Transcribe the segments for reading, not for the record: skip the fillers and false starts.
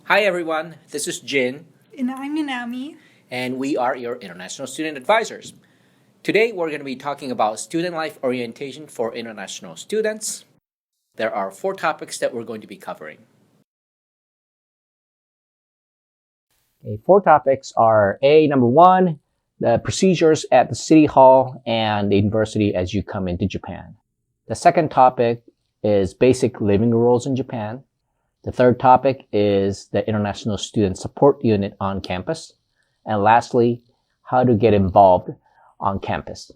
Hi everyone, this is Jin. And I'm Minami. And we are your International Student Advisors. Today we're going to be talking about student life orientation for international students. There are 4 topics that we're going to be covering. Okay, 4 topics are number 1, the procedures at the City Hall and the university as you come into Japan. The second topic is basic living rules in Japan. The third topic is the International Student Support Unit on campus. And lastly, how to get involved on campus.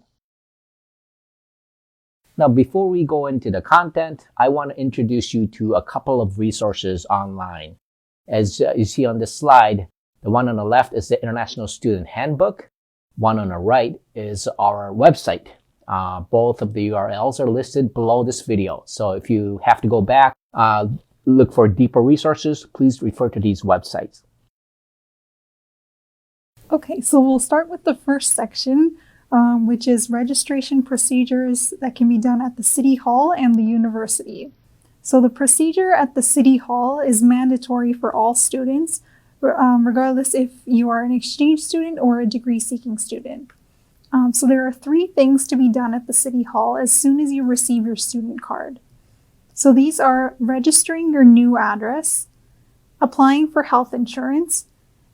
Now, before we go into the content, I want to introduce you to a couple of resources online. As you see on this slide, the one on the left is the International Student Handbook. One on the right is our website. Both of the URLs are listed below this video. So if you have to go back, look for deeper resources, please refer to these websites. Okay, so we'll start with the first section, which is registration procedures that can be done at the City Hall and the university. So the procedure at the City Hall is mandatory for all students, regardless if you are an exchange student or a degree-seeking student. So there are 3 things to be done at the City Hall as soon as you receive your student card. So these are registering your new address, applying for health insurance,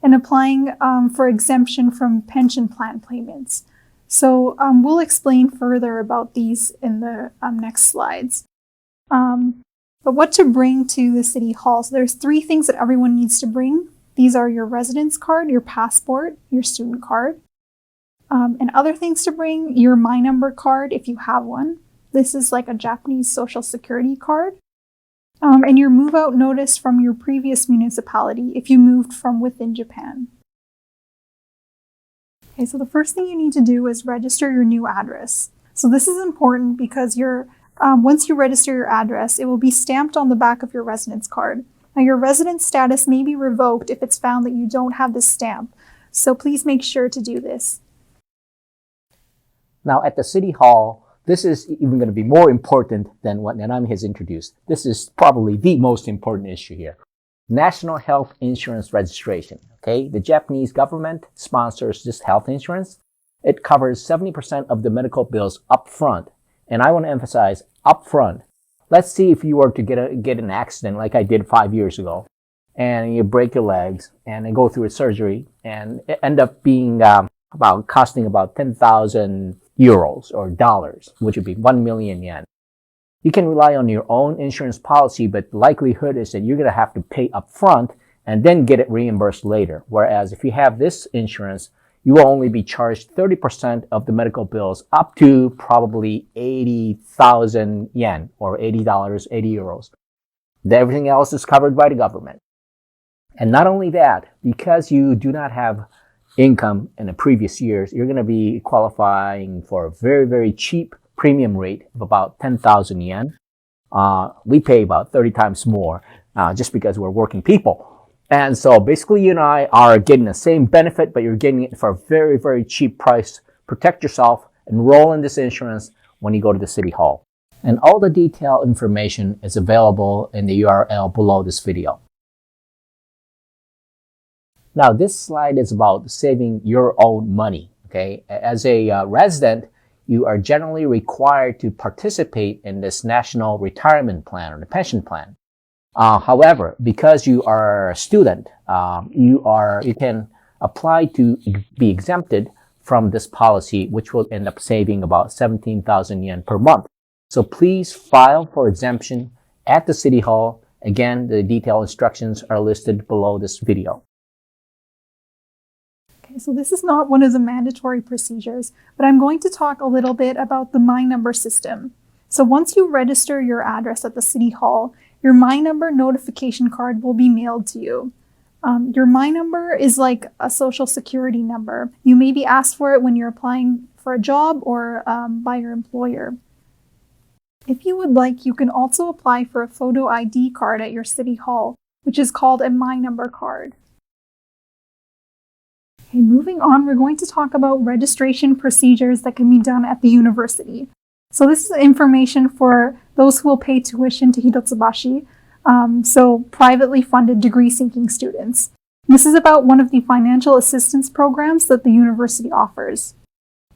and applying for exemption from pension plan payments. So we'll explain further about these in the next slides. But what to bring to the City Hall? So there's 3 things that everyone needs to bring. These are your residence card, your passport, your student card. And other things to bring, your My Number card if you have one. This is like a Japanese social security card. And your move-out notice from your previous municipality if you moved from within Japan. Okay, so the first thing you need to do is register your new address. So this is important because once you register your address, it will be stamped on the back of your residence card. Now, your residence status may be revoked if it's found that you don't have this stamp. So please make sure to do this. Now, at the City Hall, this is even going to be more important than what Nanami has introduced. This is probably the most important issue here. National Health Insurance Registration. Okay, the Japanese government sponsors this health insurance. It covers 70% of the medical bills up front. And I want to emphasize up front. Let's see if you were to get an accident like I did 5 years ago, and you break your legs and go through a surgery and it end up being costing about 10,000 euros or dollars, which would be 1 million yen. You can rely on your own insurance policy, but the likelihood is that you're going to have to pay up front and then get it reimbursed later. Whereas if you have this insurance, you will only be charged 30% of the medical bills up to probably 80,000 yen or $80, 80 euros. Everything else is covered by the government. And not only that, because you do not have income in the previous years, you're going to be qualifying for a very, very cheap premium rate of about 10,000 yen. We pay about 30 times more just because we're working people. And so basically you and I are getting the same benefit, but you're getting it for a very, very cheap price. Protect yourself, enroll in this insurance when you go to the City Hall. And all the detailed information is available in the URL below this video. Now, this slide is about saving your own money, okay? As a resident, you are generally required to participate in this national retirement plan or the pension plan. However, because you are a student, you can apply to be exempted from this policy, which will end up saving about 17,000 yen per month. So please file for exemption at the City Hall. Again, the detailed instructions are listed below this video. Okay, so this is not one of the mandatory procedures, but I'm going to talk a little bit about the My Number system. So once you register your address at the City Hall, your My Number notification card will be mailed to you. Your My Number is like a social security number. You may be asked for it when you're applying for a job or by your employer. If you would like, you can also apply for a photo ID card at your City Hall, which is called a My Number card. Okay, moving on, we're going to talk about registration procedures that can be done at the university. So this is information for those who will pay tuition to Hitotsubashi. so privately funded degree-seeking students. This is about one of the financial assistance programs that the university offers.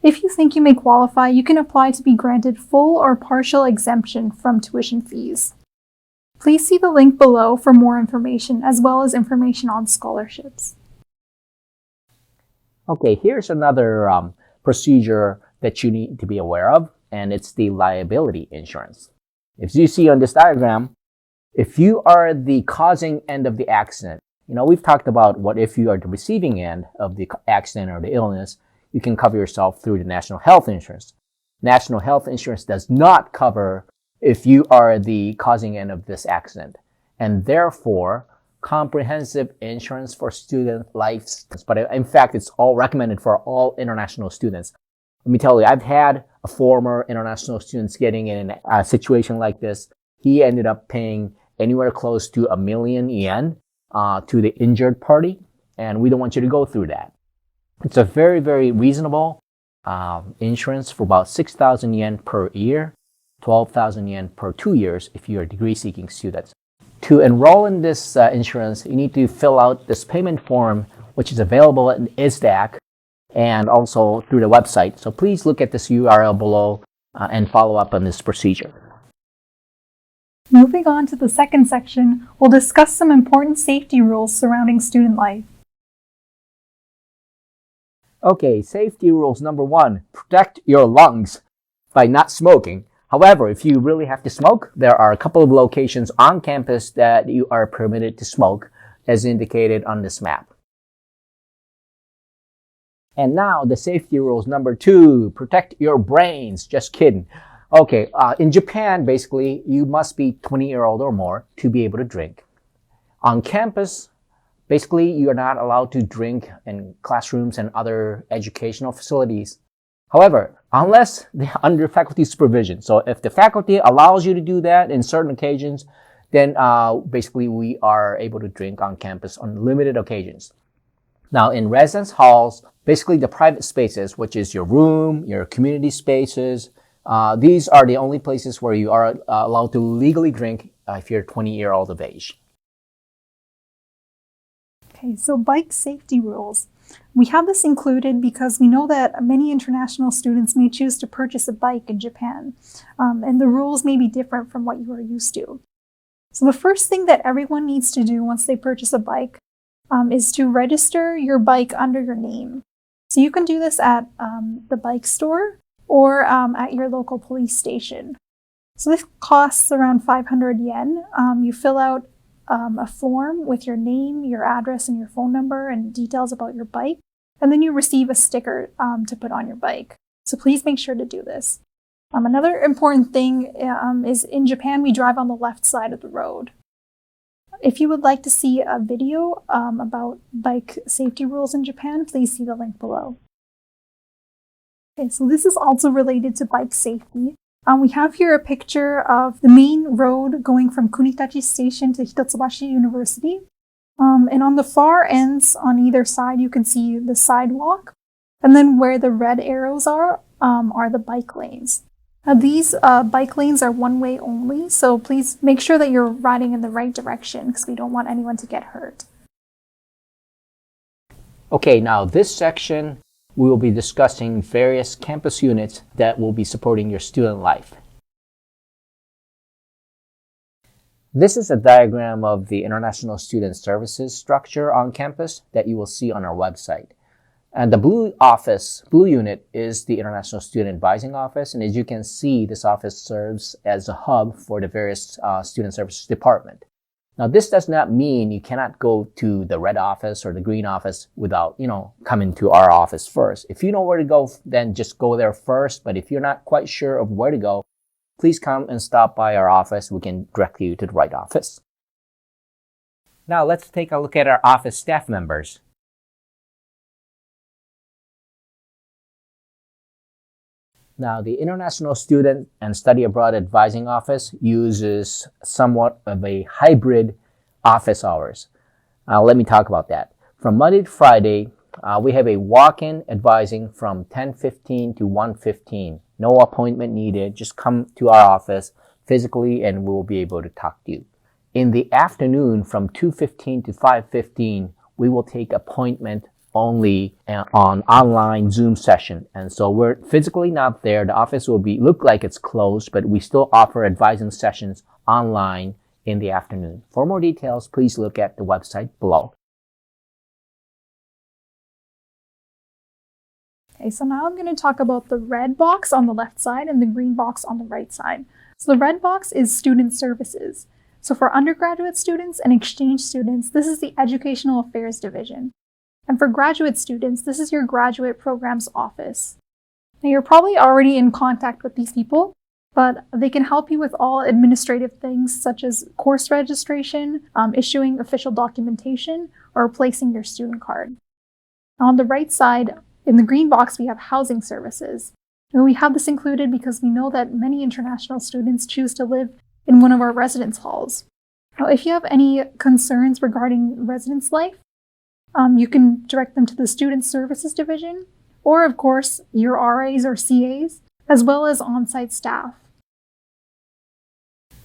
If you think you may qualify, you can apply to be granted full or partial exemption from tuition fees. Please see the link below for more information, as well as information on scholarships. Okay, here's another procedure that you need to be aware of, and it's the liability insurance. If you see on this diagram, if you are the causing end of the accident, we've talked about what if you are the receiving end of the accident or the illness, you can cover yourself through the national health insurance. National health insurance does not cover if you are the causing end of this accident, and therefore comprehensive insurance for student lives. But in fact, it's all recommended for all international students. Let me tell you, I've had a former international student getting in a situation like this. He ended up paying anywhere close to 1 million yen to the injured party, and we don't want you to go through that. It's a very, very reasonable insurance for about 6,000 yen per year, 12,000 yen per 2 years if you're degree-seeking students. To enroll in this insurance, you need to fill out this payment form, which is available at ISSSAO and also through the website. So please look at this URL below and follow up on this procedure. Moving on to the second section, we'll discuss some important safety rules surrounding student life. Okay, safety rules number 1, protect your lungs by not smoking. However, if you really have to smoke, there are a couple of locations on campus that you are permitted to smoke, as indicated on this map. And now the safety rules number 2, protect your brains. Just kidding. Okay, in Japan, basically, you must be 20-year-old or more to be able to drink. On campus, basically, you are not allowed to drink in classrooms and other educational facilities. However, unless they're under faculty supervision. So if the faculty allows you to do that in certain occasions, then basically we are able to drink on campus on limited occasions. Now in residence halls, basically the private spaces, which is your room, your community spaces, these are the only places where you are allowed to legally drink if you're 20-year-old of age. Okay, so bike safety rules. We have this included because we know that many international students may choose to purchase a bike in Japan, and the rules may be different from what you are used to. So the first thing that everyone needs to do once they purchase a bike is to register your bike under your name. So you can do this at the bike store or at your local police station. So this costs around 500 yen. You fill out a form with your name, your address, and your phone number and details about your bike, and then you receive a sticker to put on your bike. So please make sure to do this. Another important thing is in Japan, we drive on the left side of the road. If you would like to see a video about bike safety rules in Japan, please see the link below. Okay, so this is also related to bike safety. We have here a picture of the main road going from Kunitachi Station to Hitotsubashi University. And on the far ends, on either side, you can see the sidewalk. And then where the red arrows are the bike lanes. Now, these bike lanes are one-way only, so please make sure that you're riding in the right direction because we don't want anyone to get hurt. Okay, now this section, we will be discussing various campus units that will be supporting your student life. This is a diagram of the International Student Services structure on campus that you will see on our website. And the blue unit is the International Student Advising Office. And as you can see, this office serves as a hub for the various student services department. Now, this does not mean you cannot go to the red office or the green office without, coming to our office first. If you know where to go, then just go there first. But if you're not quite sure of where to go, please come and stop by our office. We can direct you to the right office. Now, let's take a look at our office staff members. Now, the International Student and Study Abroad Advising Office uses somewhat of a hybrid office hours. Let me talk about that. From Monday to Friday, we have a walk-in advising from 10:15 to 1:15. No appointment needed. Just come to our office physically and we will be able to talk to you. In the afternoon from 2:15 to 5:15, we will take appointment only on online Zoom session. And so we're physically not there. The office will look like it's closed, but we still offer advising sessions online in the afternoon. For more details, please look at the website below. Okay, so now I'm going to talk about the red box on the left side and the green box on the right side. So the red box is student services. So for undergraduate students and exchange students, this is the Educational Affairs Division. And for graduate students, this is your Graduate Programs Office. Now you're probably already in contact with these people, but they can help you with all administrative things such as course registration, issuing official documentation, or replacing your student card. Now on the right side, in the green box, we have housing services. And we have this included because we know that many international students choose to live in one of our residence halls. Now, if you have any concerns regarding residence life, you can direct them to the Student Services Division, or of course, your RAs or CAs, as well as on-site staff.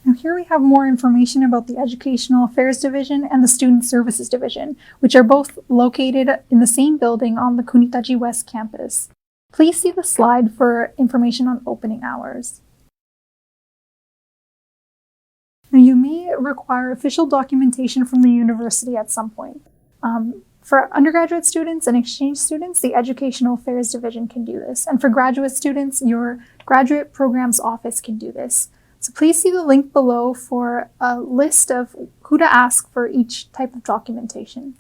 Now here we have more information about the Educational Affairs Division and the Student Services Division, which are both located in the same building on the Comunity West campus. Please see the slide for information on opening hours. Now, you may require official documentation from the university at some point. For undergraduate students and exchange students, the Educational Affairs Division can do this. And for graduate students, your Graduate Programs Office can do this. So please see the link below for a list of who to ask for each type of documentation.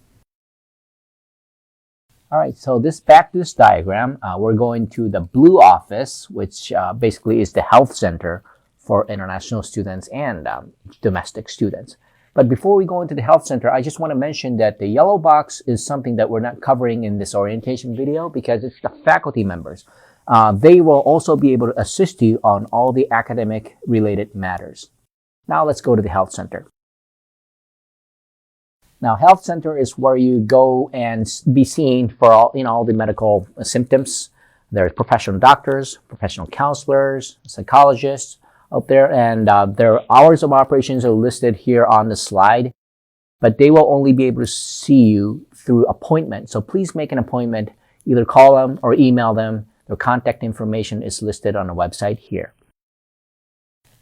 All right, so back to this diagram, we're going to the blue office, which basically is the health center for international students and domestic students. But before we go into the health center, I just want to mention that the yellow box is something that we're not covering in this orientation video because it's the faculty members. They will also be able to assist you on all the academic related matters. Now let's go to the health center. Now, health center is where you go and be seen for all the medical symptoms. There's professional doctors, professional counselors, psychologists out there, and their hours of operations are listed here on the slide, but they will only be able to see you through appointment. So please make an appointment, either call them or email them. Their contact information is listed on the website here.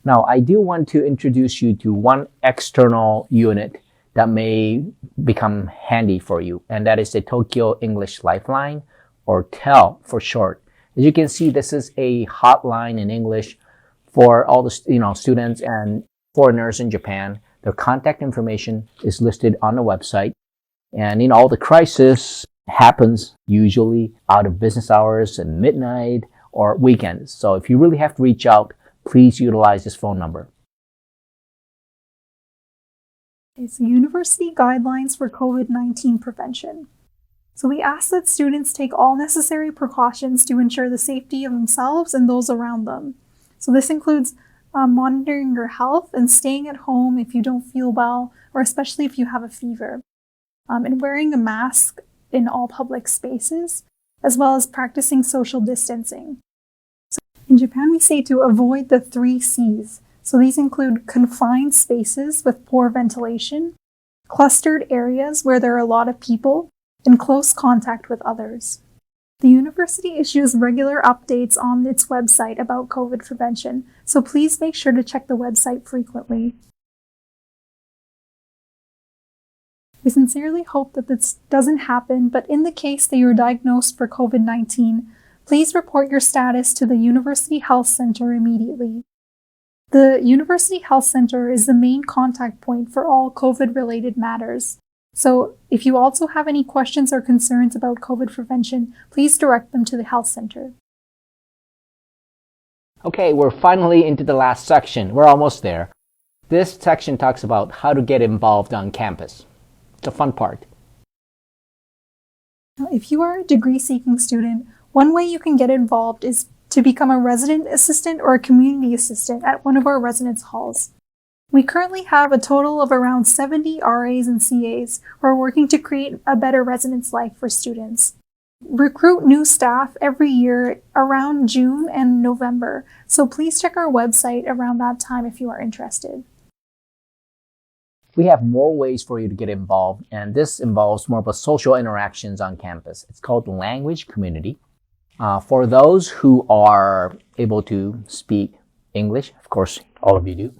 Now, I do want to introduce you to one external unit that may become handy for you, and that is the Tokyo English Lifeline, or TEL for short. As you can see, this is a hotline in English for all the students and foreigners in Japan. Their contact information is listed on the website, and all the crisis happens usually out of business hours and midnight or weekends. So if you really have to reach out, please utilize this phone number. It's University Guidelines for COVID-19 Prevention. So we ask that students take all necessary precautions to ensure the safety of themselves and those around them. So this includes monitoring your health and staying at home if you don't feel well, or especially if you have a fever, and wearing a mask in all public spaces, as well as practicing social distancing. So in Japan, we say to avoid the 3 C's. So these include confined spaces with poor ventilation, clustered areas where there are a lot of people, and close contact with others. The university issues regular updates on its website about COVID prevention, so please make sure to check the website frequently. We sincerely hope that this doesn't happen, but in the case that you're diagnosed for COVID-19, please report your status to the University Health Center immediately. The University Health Center is the main contact point for all COVID-related matters. So if you also have any questions or concerns about COVID prevention, please direct them to the health center. Okay, we're finally into the last section. We're almost there. This section talks about how to get involved on campus. It's a fun part. Now, if you are a degree-seeking student, one way you can get involved is to become a resident assistant or a community assistant at one of our residence halls. We currently have a total of around 70 RAs and CAs who are working to create a better residence life for students. Recruit new staff every year around June and November, so please check our website around that time if you are interested. we have more ways for you to get involved, and this involves more of a social interactions on campus. It's called Language Community. For those who are able to speak English, of course, all of you do,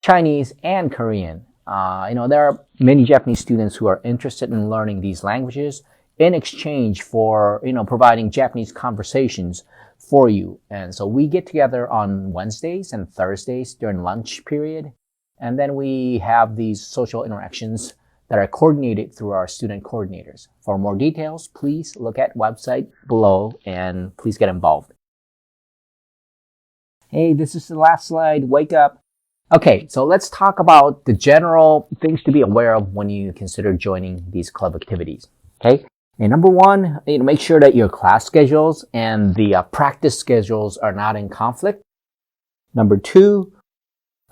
Chinese and Korean. There are many Japanese students who are interested in learning these languages in exchange for, providing Japanese conversations for you. And so we get together on Wednesdays and Thursdays during lunch period. And then we have these social interactions that are coordinated through our student coordinators. For more details, please look at website below and please get involved. Hey, this is the last slide. Wake up. Okay, so let's talk about the general things to be aware of when you consider joining these club activities. Okay, and number one, make sure that your class schedules and the practice schedules are not in conflict. Number two,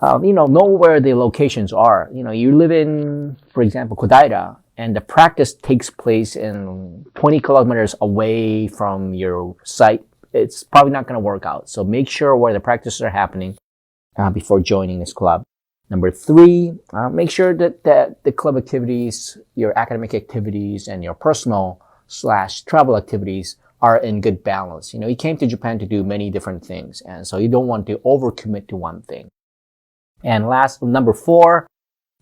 know where the locations are. You live in, for example, Kodaira, and the practice takes place in 20 kilometers away from your site. It's probably not going to work out. So make sure where the practices are happening before joining this club. Number three, make sure that the club activities, your academic activities, and your personal/travel activities are in good balance. You came to Japan to do many different things, and so you don't want to overcommit to one thing. And last, number four,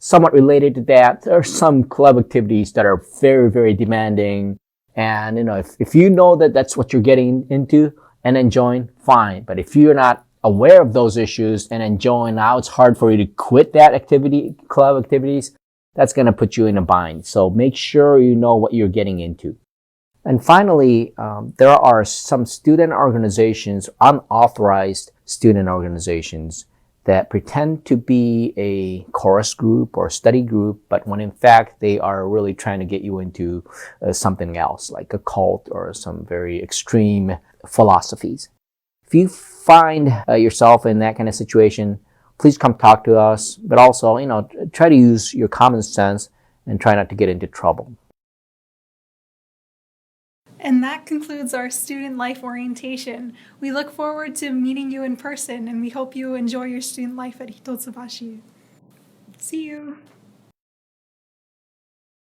somewhat related to that, there are some club activities that are very, very demanding. And, if you know that that's what you're getting into and then join, fine. But if you're not aware of those issues and then join, now it's hard for you to quit that club activities, that's going to put you in a bind. So make sure you know what you're getting into. And finally, there are some student organizations, unauthorized student organizations, that pretend to be a chorus group or study group, but when in fact they are really trying to get you into something else, like a cult or some very extreme philosophies. If you find yourself in that kind of situation, please come talk to us, but also, try to use your common sense and try not to get into trouble. And that concludes our student life orientation. We look forward to meeting you in person, and we hope you enjoy your student life at Hitotsubashi. See you!